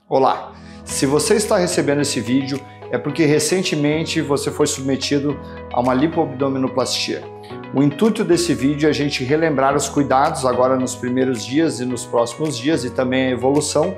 Olá! Se você está recebendo esse vídeo é porque recentemente você foi submetido a uma lipoabdominoplastia. O intuito desse vídeo é a gente relembrar os cuidados agora nos primeiros dias e nos próximos dias e também a evolução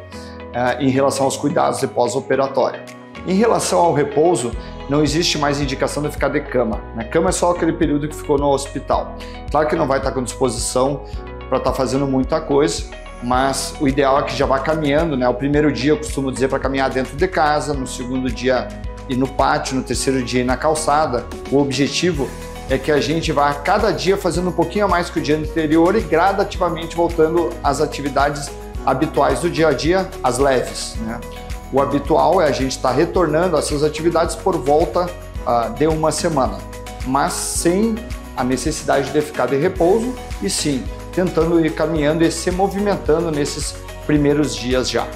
em relação aos cuidados de pós-operatório. Em relação ao repouso, não existe mais indicação de ficar de cama. Na cama é só aquele período que ficou no hospital. Claro que não vai estar com disposição para estar fazendo muita coisa, mas o ideal é que já vá caminhando, né? O primeiro dia eu costumo dizer para caminhar dentro de casa, no segundo dia ir no pátio, no terceiro dia ir na calçada. O objetivo é que a gente vá cada dia fazendo um pouquinho a mais que o dia anterior e gradativamente voltando às atividades habituais do dia a dia, as leves, né? O habitual é a gente estar retornando às suas atividades por volta de uma semana, mas sem a necessidade de ficar de repouso e sim tentando ir caminhando e se movimentando nesses primeiros dias já.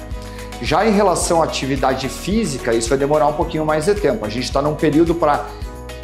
Já em relação à atividade física, isso vai demorar um pouquinho mais de tempo. A gente está num período para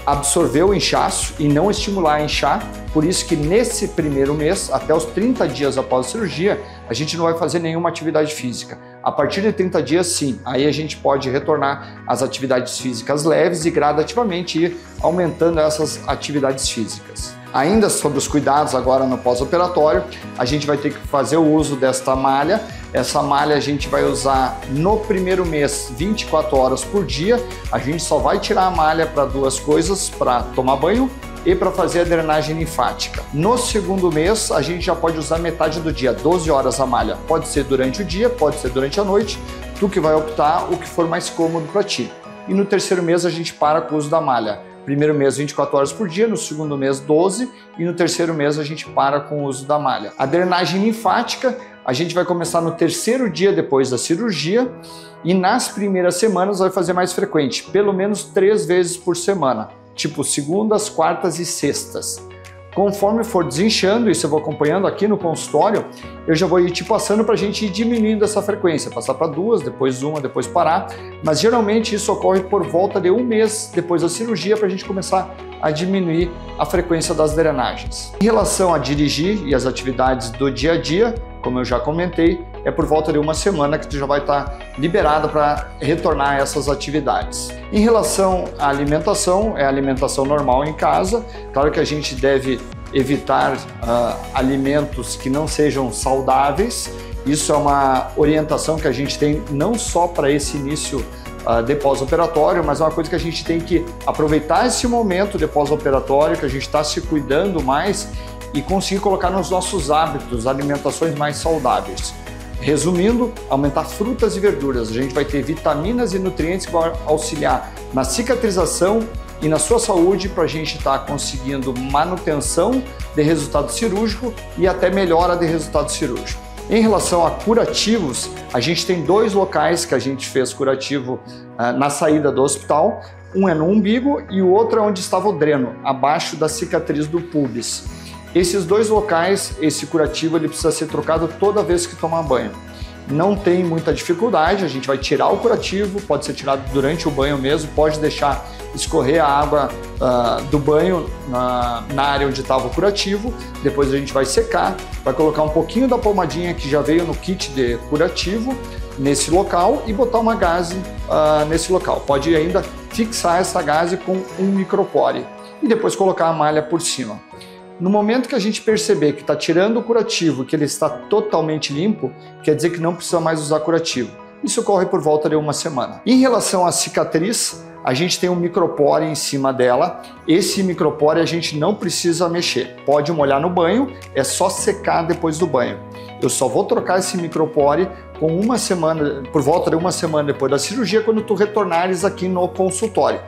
absorver o inchaço e não estimular a inchar, por isso que nesse primeiro mês, até os 30 dias após a cirurgia, a gente não vai fazer nenhuma atividade física. A partir de 30 dias, sim, aí a gente pode retornar às atividades físicas leves e gradativamente ir aumentando essas atividades físicas. Ainda sobre os cuidados agora no pós-operatório, a gente vai ter que fazer o uso desta malha. Essa malha a gente vai usar no primeiro mês 24 horas por dia. A gente só vai tirar a malha para duas coisas, para tomar banho e para fazer a drenagem linfática. No segundo mês, a gente já pode usar metade do dia, 12 horas a malha. Pode ser durante o dia, pode ser durante a noite, tu que vai optar o que for mais cômodo para ti. E no terceiro mês a gente para com o uso da malha. Primeiro mês 24 horas por dia, no segundo mês 12 e no terceiro mês a gente para com o uso da malha. A drenagem linfática a gente vai começar no terceiro dia depois da cirurgia e nas primeiras semanas vai fazer mais frequente, pelo menos 3 vezes por semana, tipo segundas, quartas e sextas. Conforme for desinchando, isso eu vou acompanhando aqui no consultório, eu já vou ir te passando para a gente ir diminuindo essa frequência, passar para 2, depois 1, depois parar, mas geralmente isso ocorre por volta de 1 mês depois da cirurgia para a gente começar a diminuir a frequência das drenagens. Em relação a dirigir e as atividades do dia a dia, como eu já comentei, é por volta de 1 semana que tu já vai estar liberado para retornar a essas atividades. Em relação à alimentação, é a alimentação normal em casa. Claro que a gente deve evitar alimentos que não sejam saudáveis. Isso é uma orientação que a gente tem não só para esse início de pós-operatório, mas é uma coisa que a gente tem que aproveitar esse momento de pós-operatório, que a gente está se cuidando mais e conseguir colocar nos nossos hábitos alimentações mais saudáveis. Resumindo, aumentar frutas e verduras. A gente vai ter vitaminas e nutrientes que vão auxiliar na cicatrização e na sua saúde para a gente estar conseguindo manutenção de resultado cirúrgico e até melhora de resultado cirúrgico. Em relação a curativos, a gente tem 2 locais que a gente fez curativo na saída do hospital. Um é no umbigo e o outro é onde estava o dreno, abaixo da cicatriz do pubis. Esses 2 locais, esse curativo ele precisa ser trocado toda vez que tomar banho. Não tem muita dificuldade, a gente vai tirar o curativo, pode ser tirado durante o banho mesmo, pode deixar escorrer a água do banho na área onde estava o curativo, depois a gente vai secar, vai colocar um pouquinho da pomadinha que já veio no kit de curativo nesse local e botar uma gaze nesse local. Pode ainda fixar essa gaze com um micropore e depois colocar a malha por cima. No momento que a gente perceber que está tirando o curativo, que ele está totalmente limpo, quer dizer que não precisa mais usar curativo. Isso ocorre por volta de 1 semana. Em relação à cicatriz, a gente tem um micropore em cima dela. Esse micropore a gente não precisa mexer. Pode molhar no banho, é só secar depois do banho. Eu só vou trocar esse micropore com 1 semana, por volta de 1 semana depois da cirurgia, quando tu retornares aqui no consultório.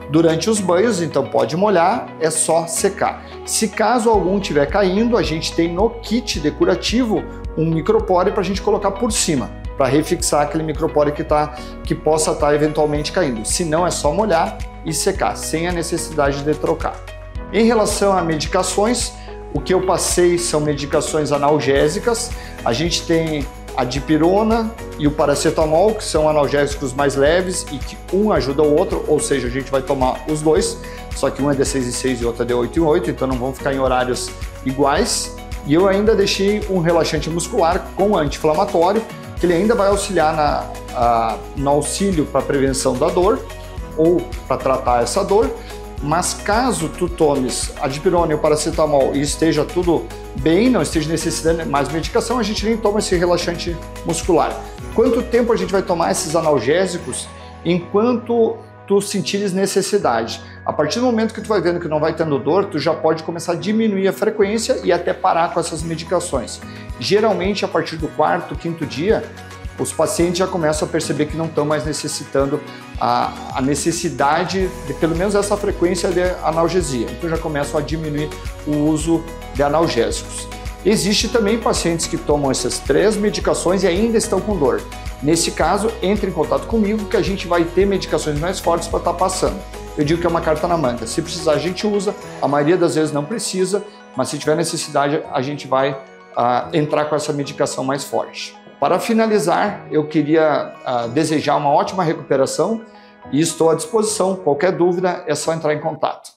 Durante os banhos, então pode molhar, é só secar. Se caso algum estiver caindo, a gente tem no kit de curativo um micropore para a gente colocar por cima, para refixar aquele micropore que possa estar eventualmente caindo. Se não, é só molhar e secar, sem a necessidade de trocar. Em relação a medicações, o que eu passei são medicações analgésicas. A gente tem a dipirona e o paracetamol, que são analgésicos mais leves e que um ajuda o outro, ou seja, a gente vai tomar os 2, só que um é de 6 em 6 e outro é de 8 em 8, então não vão ficar em horários iguais. E eu ainda deixei um relaxante muscular com anti-inflamatório, que ele ainda vai auxiliar no auxílio para prevenção da dor ou para tratar essa dor. Mas caso tu tomes a dipirona e o paracetamol e esteja tudo bem, não esteja necessitando mais medicação, a gente nem toma esse relaxante muscular. Quanto tempo a gente vai tomar esses analgésicos? Enquanto tu sentires necessidade. A partir do momento que tu vai vendo que não vai tendo dor, tu já pode começar a diminuir a frequência e até parar com essas medicações. Geralmente, a partir do 4º, 5º dia, os pacientes já começam a perceber que não estão mais necessitando a necessidade de pelo menos essa frequência de analgesia. Então já começam a diminuir o uso de analgésicos. Existe também pacientes que tomam essas 3 medicações e ainda estão com dor. Nesse caso, entre em contato comigo que a gente vai ter medicações mais fortes para estar passando. Eu digo que é uma carta na manga. Se precisar, a gente usa. A maioria das vezes não precisa, mas se tiver necessidade, a gente vai entrar com essa medicação mais forte. Para finalizar, eu queria desejar uma ótima recuperação e estou à disposição. Qualquer dúvida é só entrar em contato.